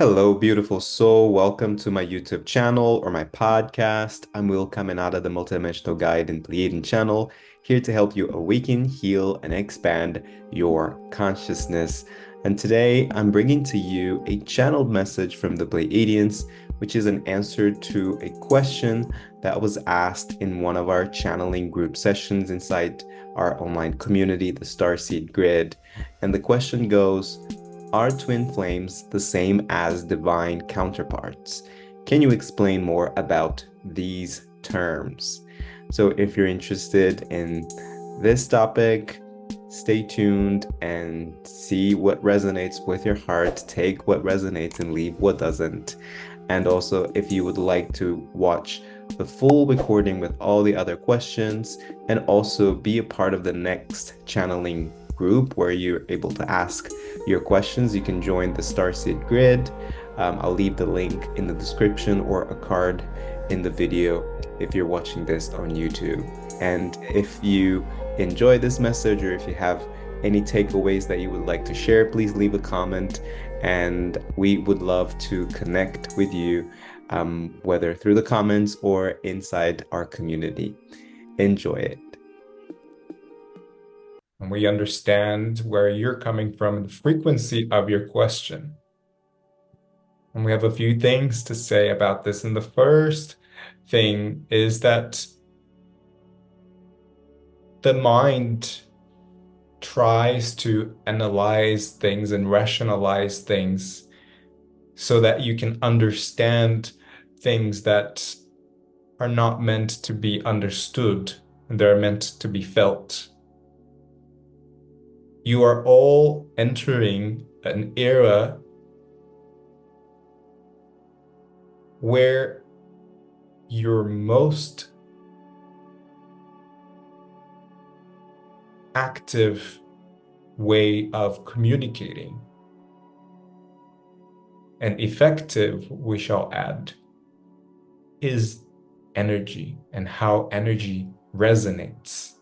Hello, beautiful soul. Welcome to my YouTube channel or my podcast. I'm Will coming out of the Multidimensional Guide and Pleiadian channel, here to help you awaken, heal, and expand your consciousness. And today I'm bringing to you a channeled message from the Pleiadians, which is an answer to a question that was asked in one of our channeling group sessions inside our online community, the Starseed Grid. And the question goes, are twin flames the same as divine counterparts? Can you explain more about these terms? So if you're interested in this topic, stay tuned and see what resonates with your heart. Take what resonates and leave what doesn't. And also, if you would like to watch the full recording with all the other questions and also be a part of the next channeling group where you're able to ask your questions, you can join the Starseed Grid. I'll leave the link in the description or a card in the video if you're watching this on YouTube. And if you enjoy this message or if you have any takeaways that you would like to share, please leave a comment and we would love to connect with you, whether through the comments or inside our community. Enjoy it. And we understand where you're coming from and the frequency of your question. And we have a few things to say about this. And the first thing is that the mind tries to analyze things and rationalize things so that you can understand things that are not meant to be understood, and they're meant to be felt. You are all entering an era where your most active way of communicating and effective, we shall add, is energy and how energy resonates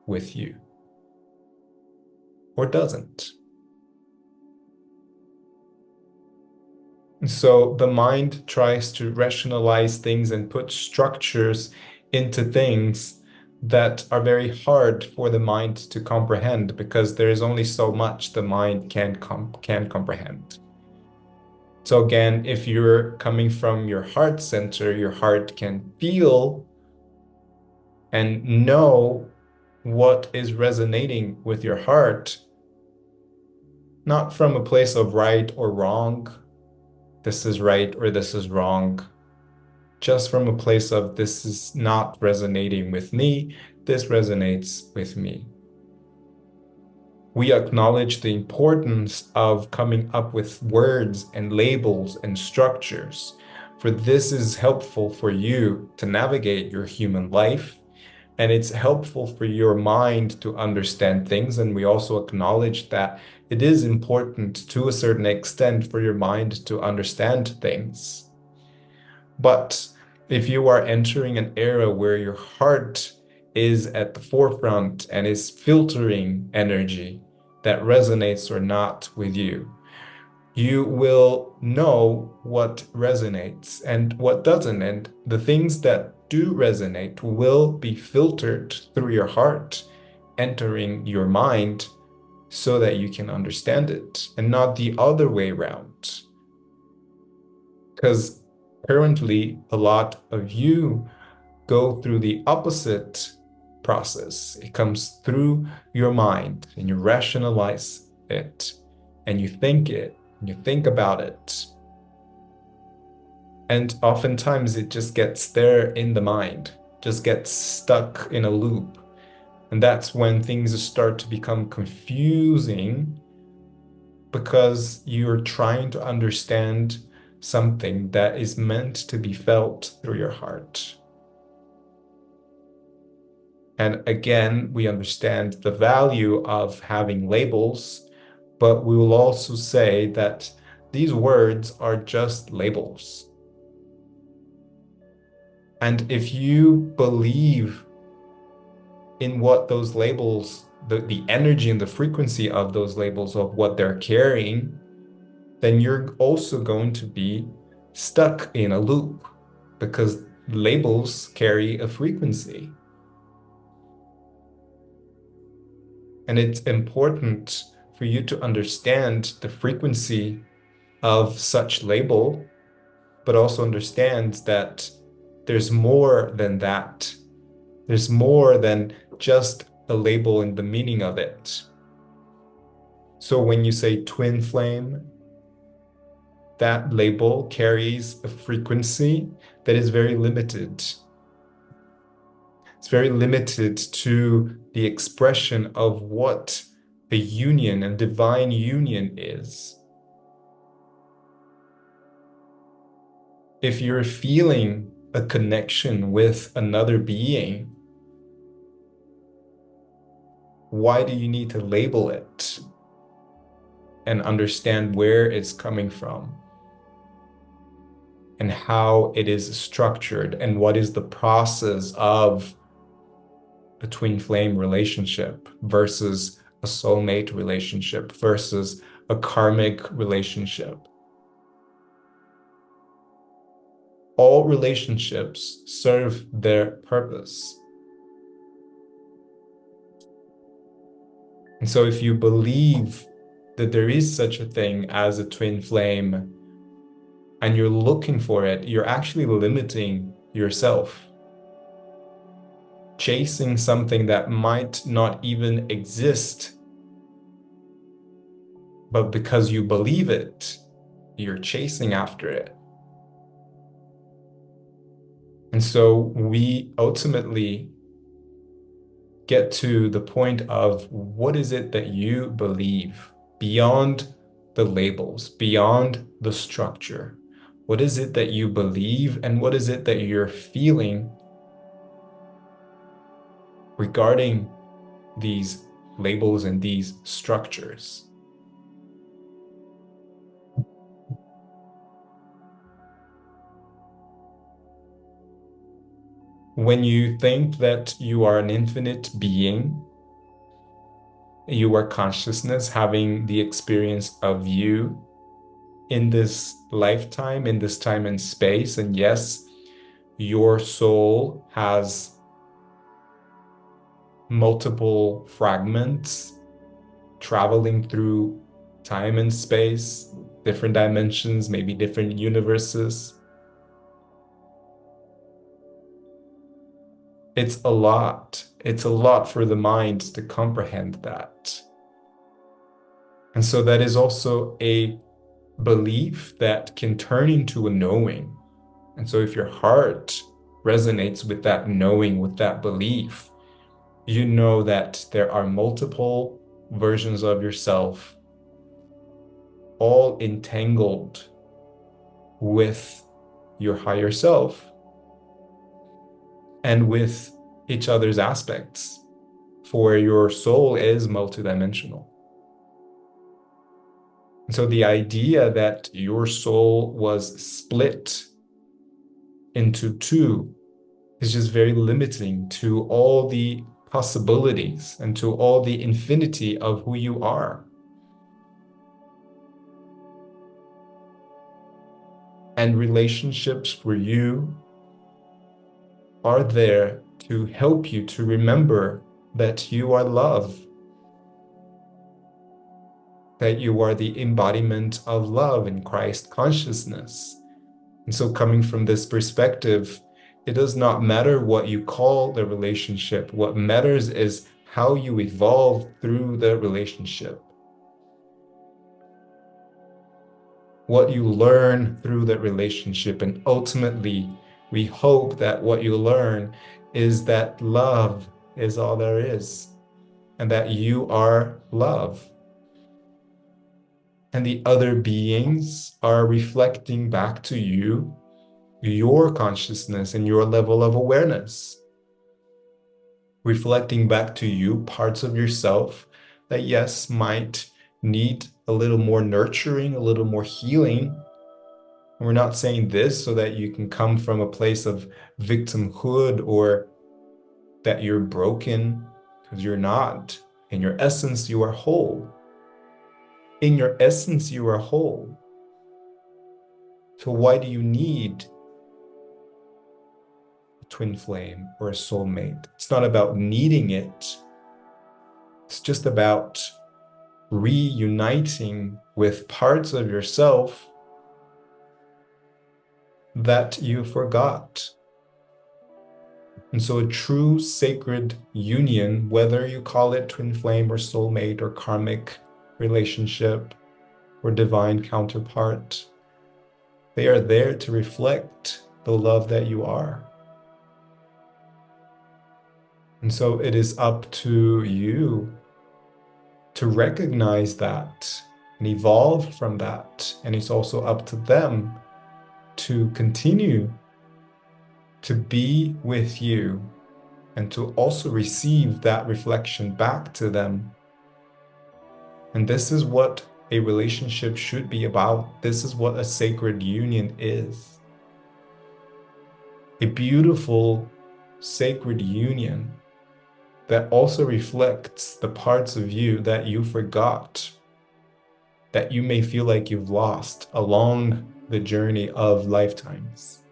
with you or doesn't. And so the mind tries to rationalize things and put structures into things that are very hard for the mind to comprehend because there is only so much the mind can comprehend. So again, if you're coming from your heart center, your heart can feel and know what is resonating with your heart, not from a place of right or wrong, this is right or this is wrong, just from a place of this is not resonating with me, this resonates with me. We acknowledge the importance of coming up with words and labels and structures, for this is helpful for you to navigate your human life, and it's helpful for your mind to understand things. And we also acknowledge that it is important to a certain extent for your mind to understand things. But if you are entering an era where your heart is at the forefront and is filtering energy that resonates or not with you, you will know what resonates and what doesn't. And the things that do resonate will be filtered through your heart, entering your mind so that you can understand it and not the other way around. Because currently, a lot of you go through the opposite process. It comes through your mind and you rationalize it and you think it and you think about it. And oftentimes it just gets there in the mind, just gets stuck in a loop. And that's when things start to become confusing because you're trying to understand something that is meant to be felt through your heart. And again, we understand the value of having labels, but we will also say that these words are just labels. And if you believe in what those labels, the energy and the frequency of those labels, of what they're carrying, then you're also going to be stuck in a loop because labels carry a frequency. And it's important for you to understand the frequency of such label, but also understand that there's more than that. There's more than just a label and the meaning of it. So when you say twin flame, that label carries a frequency that is very limited. It's very limited to the expression of what a union and divine union is. If you're feeling a connection with another being, why do you need to label it and understand where it's coming from and how it is structured and what is the process of a twin flame relationship versus a soulmate relationship versus a karmic relationship? All relationships serve their purpose. And so if you believe that there is such a thing as a twin flame and you're looking for it, you're actually limiting yourself, chasing something that might not even exist, but because you believe it, you're chasing after it. And so we ultimately get to the point of what is it that you believe beyond the labels, beyond the structure? What is it that you believe and what is it that you're feeling regarding these labels and these structures? When you think that you are an infinite being, you are consciousness having the experience of you in this lifetime, in this time and space, and yes, your soul has multiple fragments traveling through time and space, different dimensions, maybe different universes. It's a lot. It's a lot for the mind to comprehend that. And so that is also a belief that can turn into a knowing. And so if your heart resonates with that knowing, with that belief, you know that there are multiple versions of yourself, all entangled with your higher self and with each other's aspects, for your soul is multidimensional. And so the idea that your soul was split into two is just very limiting to all the possibilities and to all the infinity of who you are. And relationships for you are there to help you to remember that you are love, that you are the embodiment of love in Christ consciousness. And so coming from this perspective, it does not matter what you call the relationship. What matters is how you evolve through the relationship. What you learn through that relationship. And ultimately, we hope that what you learn is that love is all there is, and that you are love. And the other beings are reflecting back to you your consciousness and your level of awareness, reflecting back to you parts of yourself that, yes, might need a little more nurturing, a little more healing. We're not saying this so that you can come from a place of victimhood or that you're broken, because you're not. In your essence, you are whole. In your essence, you are whole. So why do you need a twin flame or a soulmate? It's not about needing it. It's just about reuniting with parts of yourself that you forgot. And so a true sacred union, whether you call it twin flame or soulmate or karmic relationship or divine counterpart, they are there to reflect the love that you are. And so it is up to you to recognize that and evolve from that. And it's also up to them to continue to be with you and to also receive that reflection back to them. And this is what a relationship should be about. This is what a sacred union is. A beautiful sacred union that also reflects the parts of you that you forgot, that you may feel like you've lost along the journey of lifetimes.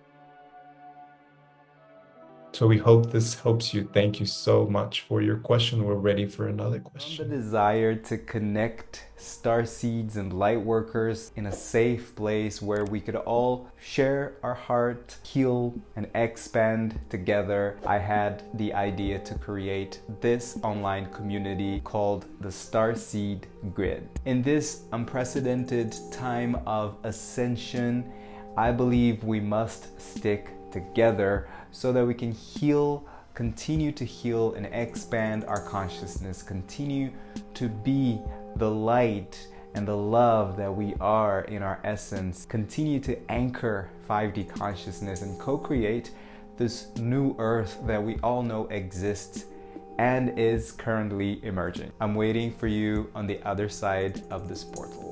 So we hope this helps you. Thank you so much for your question. We're ready for another question. The desire to connect starseeds and light workers in a safe place where we could all share our heart, heal, and expand together, I had the idea to create this online community called the Starseed Grid. In this unprecedented time of ascension, I believe we must stick together so that we can heal, continue to heal and expand our consciousness, continue to be the light and the love that we are in our essence, continue to anchor 5D consciousness and co-create this new earth that we all know exists and is currently emerging. I'm waiting for you on the other side of this portal.